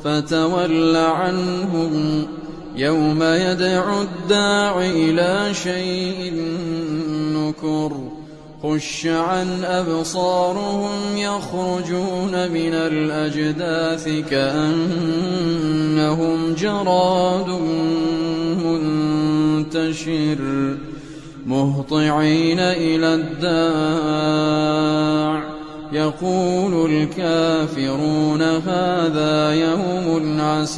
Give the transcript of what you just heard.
فتول عنهم يوم يدعو الداع إلى شيء نكر خش عن أبصارهم يخرجون من الأجداث كأنهم جراد منتشر مهطعين إلى الداع يقول الكافرون هذا يوم عسير